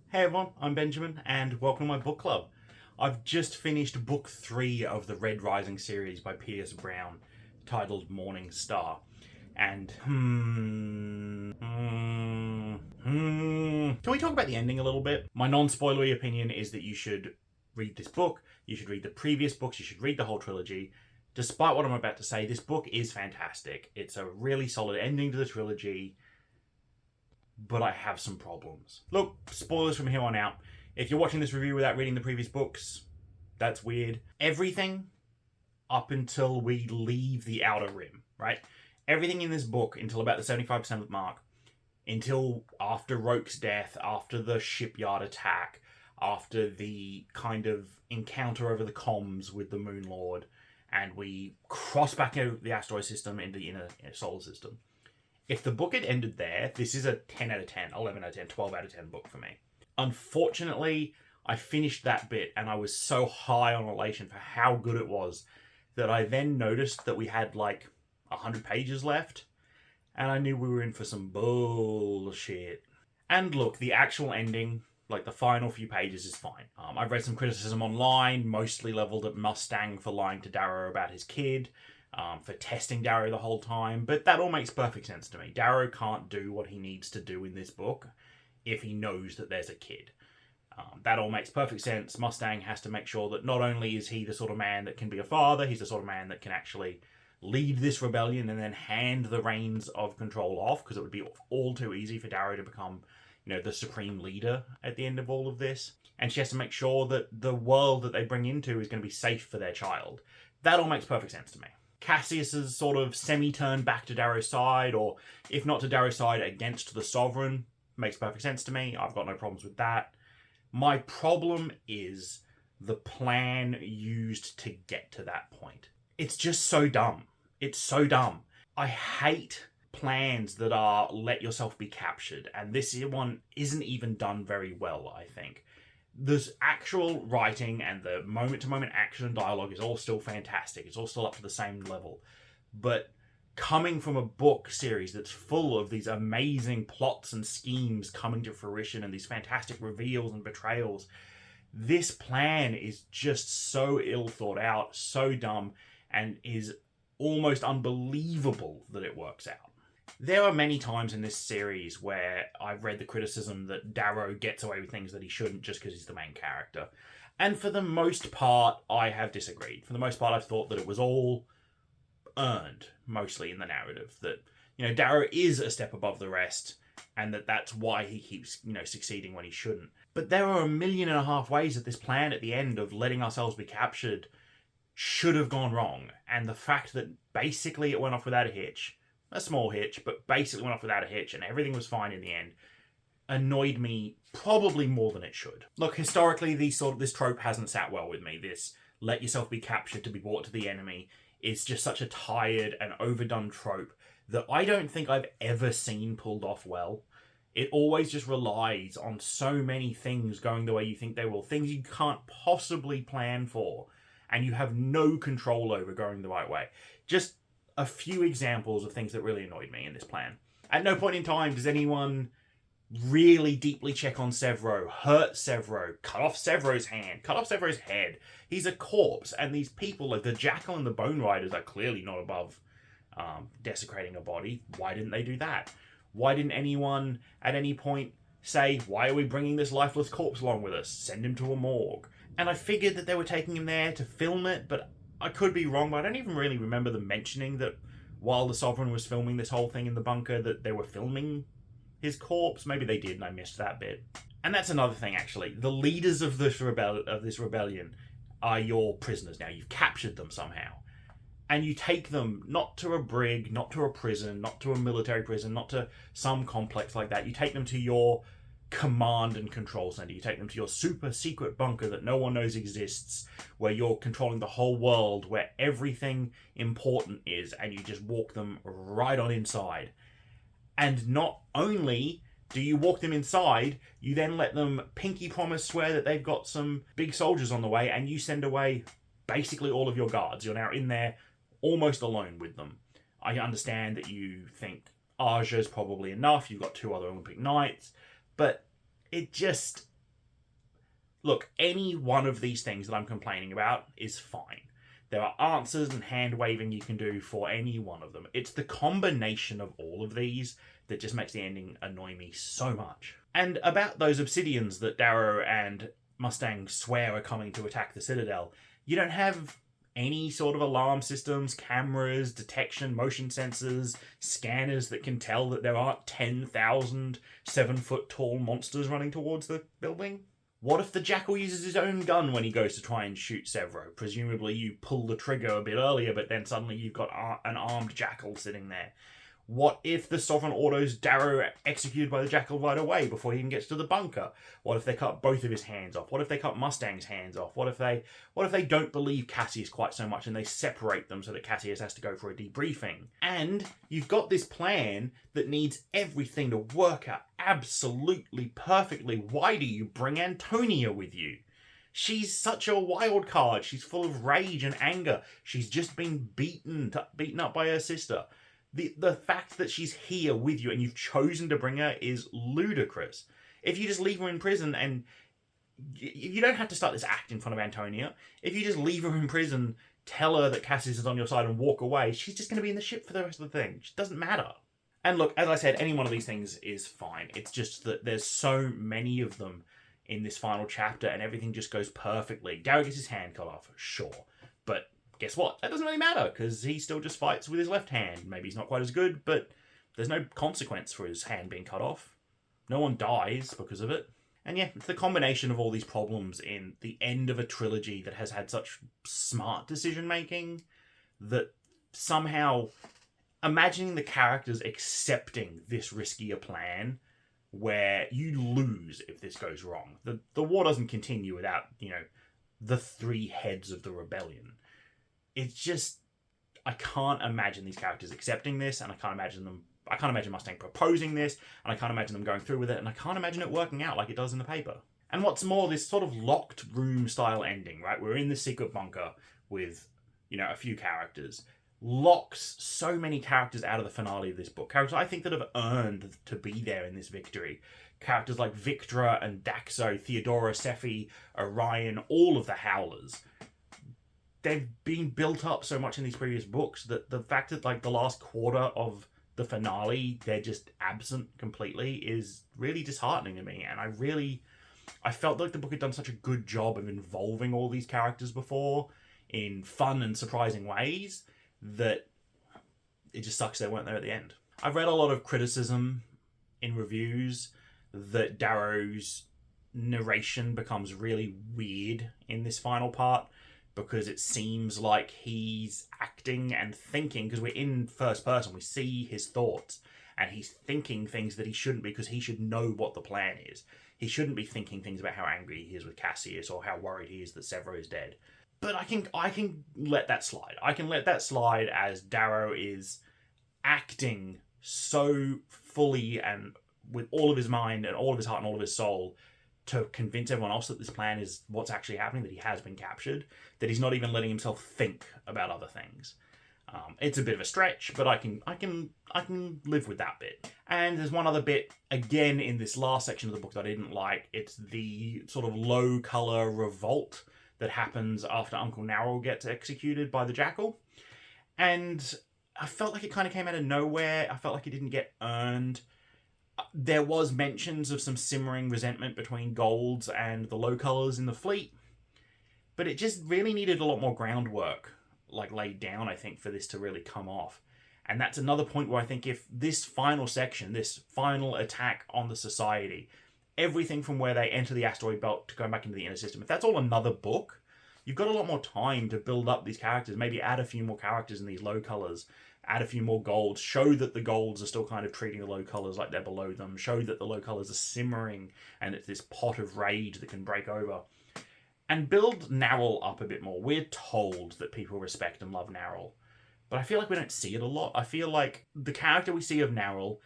Hey everyone, I'm Benjamin, and welcome to my book club. I've just finished book 3 of the Red Rising series by Pierce Brown, titled Morning Star. And, can we talk about the ending a little bit? My non-spoilery opinion is that you should read this book, you should read the previous books, you should read the whole trilogy. Despite what I'm about to say, this book is fantastic. It's a really solid ending to the trilogy, but I have some problems. Look, spoilers from here on out. If you're watching this review without reading the previous books, that's weird. Everything up until we leave the Outer Rim, right? Everything in this book until about the 75% mark, until after Roke's death, after the shipyard attack, after the kind of encounter over the comms with the Moon Lord, and we cross back out the asteroid system into the inner solar system. If the book had ended there, this is a 10 out of 10, 11 out of 10, 12 out of 10 book for me. Unfortunately, I finished that bit and I was so high on elation for how good it was that I then noticed that we had like 100 pages left, and I knew we were in for some bullshit. And look, the actual ending, like the final few pages, is fine. I've read some criticism online, mostly leveled at Mustang for lying to Darrow about his kid, for testing Darrow the whole time, but that all makes perfect sense to me. Darrow can't do what he needs to do in this book if he knows that there's a kid. That all makes perfect sense. Mustang has to make sure that not only is he the sort of man that can be a father, he's the sort of man that can actually lead this rebellion and then hand the reins of control off, because it would be all too easy for Darrow to become, the supreme leader at the end of all of this. And she has to make sure that the world that they bring into is going to be safe for their child. That all makes perfect sense to me. Cassius's sort of semi-turn back to Darrow's side, or if not to Darrow's side, against the Sovereign, makes perfect sense to me. I've got no problems with that. My problem is the plan used to get to that point. It's just so dumb. It's so dumb. I hate plans that are let yourself be captured, and this one isn't even done very well, I think. The actual writing and the moment-to-moment action and dialogue is all still fantastic. It's all still up to the same level. But coming from a book series that's full of these amazing plots and schemes coming to fruition and these fantastic reveals and betrayals, this plan is just so ill thought out, so dumb, and is almost unbelievable that it works out. There are many times in this series where I've read the criticism that Darrow gets away with things that he shouldn't just because he's the main character. And for the most part, I have disagreed. For the most part, I've thought that it was all earned, mostly in the narrative. That, Darrow is a step above the rest, and that's why he keeps, succeeding when he shouldn't. But there are 1.5 million ways that this plan at the end of letting ourselves be captured should have gone wrong. And the fact that basically it went off without a hitch, a small hitch, but basically went off without a hitch and everything was fine in the end, annoyed me probably more than it should. Look, historically, this trope hasn't sat well with me. This let yourself be captured to be brought to the enemy is just such a tired and overdone trope that I don't think I've ever seen pulled off well. It always just relies on so many things going the way you think they will, things you can't possibly plan for, and you have no control over going the right way. Just a few examples of things that really annoyed me in this plan. At no point in time does anyone really deeply check on Severo, hurt Severo, cut off Severo's hand, cut off Severo's head. He's a corpse, and these people, like the Jackal and the Bone Riders, are clearly not above desecrating a body. Why didn't they do that? Why didn't anyone at any point say, why are we bringing this lifeless corpse along with us? Send him to a morgue. And I figured that they were taking him there to film it, but I could be wrong, but I don't even really remember them mentioning that while the Sovereign was filming this whole thing in the bunker, that they were filming his corpse. Maybe they did, and I missed that bit. And that's another thing, actually. The leaders of this rebellion are your prisoners now. You've captured them somehow. And you take them not to a brig, not to a prison, not to a military prison, not to some complex like that. You take them to your command and control center. You take them to your super secret bunker that no one knows exists, where you're controlling the whole world, where everything important is, and you just walk them right on inside. And not only do you walk them inside, you then let them pinky promise swear that they've got some big soldiers on the way, and you send away basically all of your guards. You're now in there almost alone with them. I understand that you think ℕ𝕟𝕟 is probably enough. You've got 2 other Olympic Knights. But it just Look, any one of these things that I'm complaining about is fine. There are answers and hand-waving you can do for any one of them. It's the combination of all of these that just makes the ending annoy me so much. And about those obsidians that Darrow and Mustang swear are coming to attack the Citadel, you don't have any sort of alarm systems, cameras, detection, motion sensors, scanners that can tell that there aren't 10,000 7-foot-tall monsters running towards the building. What if the Jackal uses his own gun when he goes to try and shoot Sevro? Presumably you pull the trigger a bit earlier, but then suddenly you've got an armed Jackal sitting there. What if the Sovereign orders Darrow executed by the Jackal right away before he even gets to the bunker? What if they cut both of his hands off? What if they cut Mustang's hands off? What if they don't believe Cassius quite so much and they separate them so that Cassius has to go for a debriefing? And you've got this plan that needs everything to work out absolutely perfectly. Why do you bring Antonia with you? She's such a wild card. She's full of rage and anger. She's just been beaten up by her sister. The fact that she's here with you and you've chosen to bring her is ludicrous. If you just leave her in prison, and you don't have to start this act in front of Antonia. If you just leave her in prison, tell her that Cassius is on your side and walk away, she's just going to be in the ship for the rest of the thing. It doesn't matter. And look, as I said, any one of these things is fine. It's just that there's so many of them in this final chapter and everything just goes perfectly. Darrow gets his hand cut off, sure. But guess what? That doesn't really matter, because he still just fights with his left hand. Maybe he's not quite as good, but there's no consequence for his hand being cut off. No one dies because of it. And yeah, it's the combination of all these problems in the end of a trilogy that has had such smart decision-making that somehow imagining the characters accepting this riskier plan where you lose if this goes wrong. The war doesn't continue without, the three heads of the rebellion. It's just, I can't imagine these characters accepting this, and I can't imagine Mustang proposing this, and I can't imagine them going through with it, and I can't imagine it working out like it does in the paper. And what's more, this sort of locked room style ending, right? We're in the secret bunker with, a few characters. Locks so many characters out of the finale of this book. Characters I think that have earned to be there in this victory. Characters like Victra and Daxo, Theodora, Sephi, Orion, all of the Howlers. They've been built up so much in these previous books that the fact that the last quarter of the finale they're just absent completely is really disheartening to me. And I felt like the book had done such a good job of involving all these characters before in fun and surprising ways that it just sucks they weren't there at the end. I've read a lot of criticism in reviews that Darrow's narration becomes really weird in this final part, because it seems like he's acting and thinking, because we're in first person, we see his thoughts, and he's thinking things that he shouldn't be, because he should know what the plan is. He shouldn't be thinking things about how angry he is with Cassius or how worried he is that Sevro is dead. But I can let that slide. I can let that slide as Darrow is acting so fully and with all of his mind and all of his heart and all of his soul to convince everyone else that this plan is what's actually happening, that he has been captured, that he's not even letting himself think about other things. It's a bit of a stretch, but I can live with that bit. And there's one other bit, again, in this last section of the book that I didn't like. It's the sort of low-colour revolt that happens after Uncle Narrell gets executed by the Jackal. And I felt like it kind of came out of nowhere. I felt like it didn't get earned. There was mentions of some simmering resentment between Golds and the low colours in the fleet, but it just really needed a lot more groundwork laid down, I think, for this to really come off. And that's another point where I think if this final section, this final attack on the Society, everything from where they enter the asteroid belt to going back into the inner system, if that's all another book, you've got a lot more time to build up these characters, maybe add a few more characters in these low colours, add a few more Golds, show that the Golds are still kind of treating the low colours like they're below them, show that the low colours are simmering and it's this pot of rage that can break over. And build Narell up a bit more. We're told that people respect and love Narell, but I feel like we don't see it a lot. I feel like the character we see of Narell,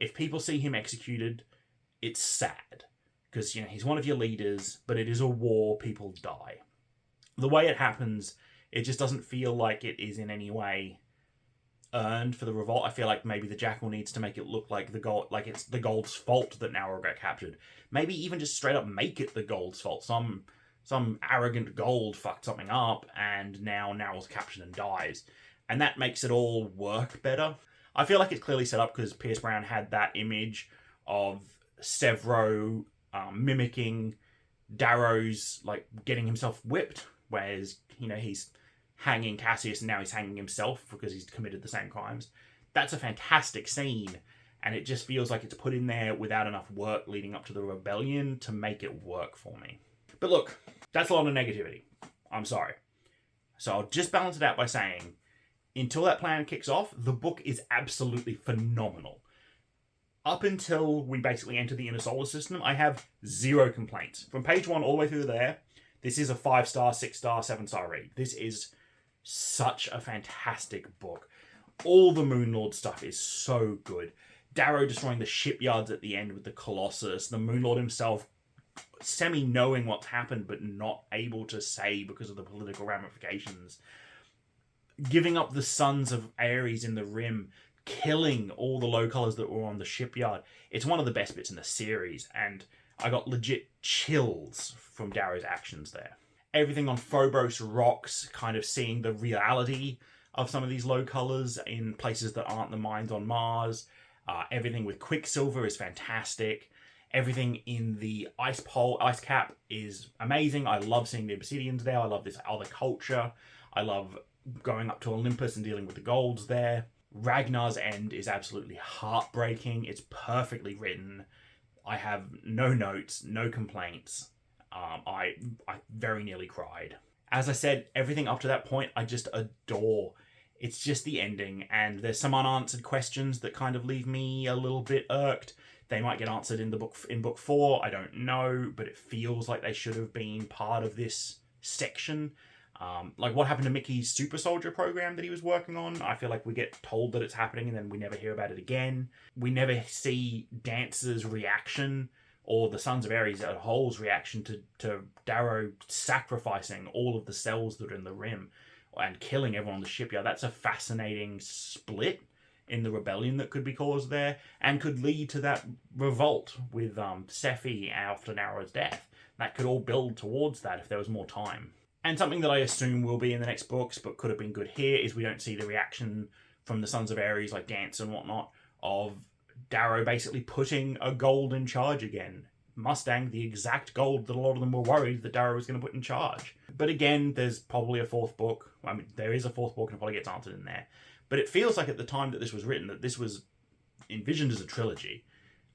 if people see him executed, it's sad. Because, he's one of your leaders, but it is a war, people die. The way it happens, it just doesn't feel like it is in any way earned for the revolt. I feel like maybe the Jackal needs to make it look like it's the Gold's fault that Nowell got captured. Maybe even just straight up make it the Gold's fault. Some arrogant Gold fucked something up, and now Nowell's captured and dies. And that makes it all work better. I feel like it's clearly set up because Pierce Brown had that image of Sevro mimicking Darrow's, like, getting himself whipped, whereas, he's hanging Cassius and now he's hanging himself because he's committed the same crimes. That's a fantastic scene, and it just feels like it's put in there without enough work leading up to the rebellion to make it work for me. But look, that's a lot of negativity. I'm sorry. So I'll just balance it out by saying, until that plan kicks off, the book is absolutely phenomenal. Up until we basically enter the inner solar system, I have zero complaints. From page 1 all the way through there, this is a 5-star, 6-star, 7-star read. This is such a fantastic book. All the Moon Lord stuff is so good. Darrow destroying the shipyards at the end with the Colossus, the Moon Lord himself semi-knowing what's happened but not able to say because of the political ramifications. Giving up the sons of Ares in the Rim, killing all the low colors that were on the shipyard. It's one of the best bits in the series, and I got legit chills from Darrow's actions there. Everything on Phobos rocks, kind of seeing the reality of some of these low colors in places that aren't the mines on Mars. Everything with Quicksilver is fantastic. Everything in the ice cap is amazing. I love seeing the Obsidians there. I love this other culture. I love going up to Olympus and dealing with the Golds there. Ragnar's End is absolutely heartbreaking. It's perfectly written. I have no notes, no complaints. I very nearly cried. As I said, everything up to that point, I just adore. It's just the ending, and there's some unanswered questions that kind of leave me a little bit irked. They might get answered in book 4, I don't know, but it feels like they should have been part of this section. Like what happened to Mickey's super soldier program that he was working on. I feel like we get told that it's happening and then we never hear about it again. We never see Dancer's reaction or the Sons of Ares as a whole's reaction to Darrow sacrificing all of the cells that are in the Rim and killing everyone on the shipyard. That's a fascinating split in the rebellion that could be caused there and could lead to that revolt with Sephi after Narrow's death. That could all build towards that if there was more time. And something that I assume will be in the next books, but could have been good here, is we don't see the reaction from the Sons of Ares, like Dance and whatnot, of Darrow basically putting a Gold in charge again. Mustang, the exact Gold that a lot of them were worried that Darrow was going to put in charge. But again, there's probably a 4th book. I mean, there is a 4th book and it probably gets answered in there. But it feels like at the time that this was written, that this was envisioned as a trilogy.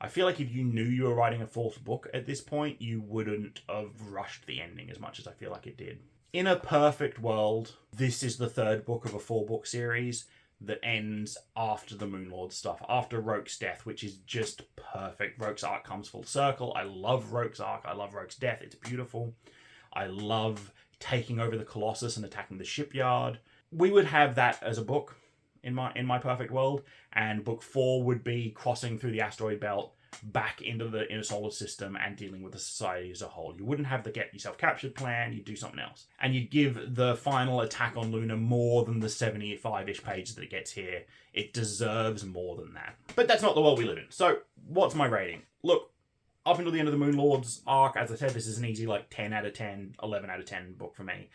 I feel like if you knew you were writing a 4th book at this point, you wouldn't have rushed the ending as much as I feel like it did. In a perfect world, this is the 3rd book of a 4-book series that ends after the Moon Lord stuff, after Roke's death, which is just perfect. Roke's arc comes full circle. I love Roke's arc. I love Roke's death. It's beautiful. I love taking over the Colossus and attacking the shipyard. We would have that as a book in my perfect world, and book 4 would be crossing through the asteroid belt back into the inner solar system and dealing with the society as a whole. You wouldn't have the get yourself captured plan, you'd do something else. And you'd give the final attack on Luna more than the 75-ish pages that it gets here. It deserves more than that. But that's not the world we live in. So, what's my rating? Look, up until the end of the Moon Lord's arc, as I said, this is an easy 10 out of 10, 11 out of 10 book for me.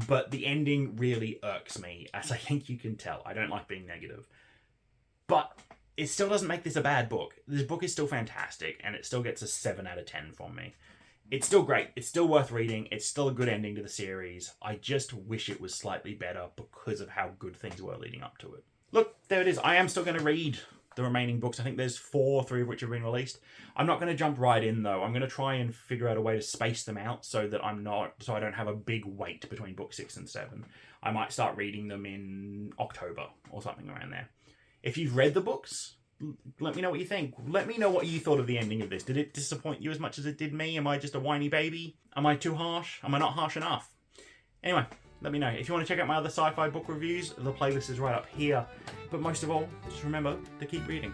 But the ending really irks me, as I think you can tell. I don't like being negative. But it still doesn't make this a bad book. This book is still fantastic, and it still gets a 7 out of 10 from me. It's still great. It's still worth reading. It's still a good ending to the series. I just wish it was slightly better because of how good things were leading up to it. Look, there it is. I am still going to read the remaining books. I think there's 4, 3 of which have been released. I'm not going to jump right in, though. I'm going to try and figure out a way to space them out so that I don't have a big wait between book 6 and 7. I might start reading them in October or something around there. If you've read the books, let me know what you think. Let me know what you thought of the ending of this. Did it disappoint you as much as it did me? Am I just a whiny baby? Am I too harsh? Am I not harsh enough? Anyway, let me know. If you want to check out my other sci-fi book reviews, the playlist is right up here. But most of all, just remember to keep reading.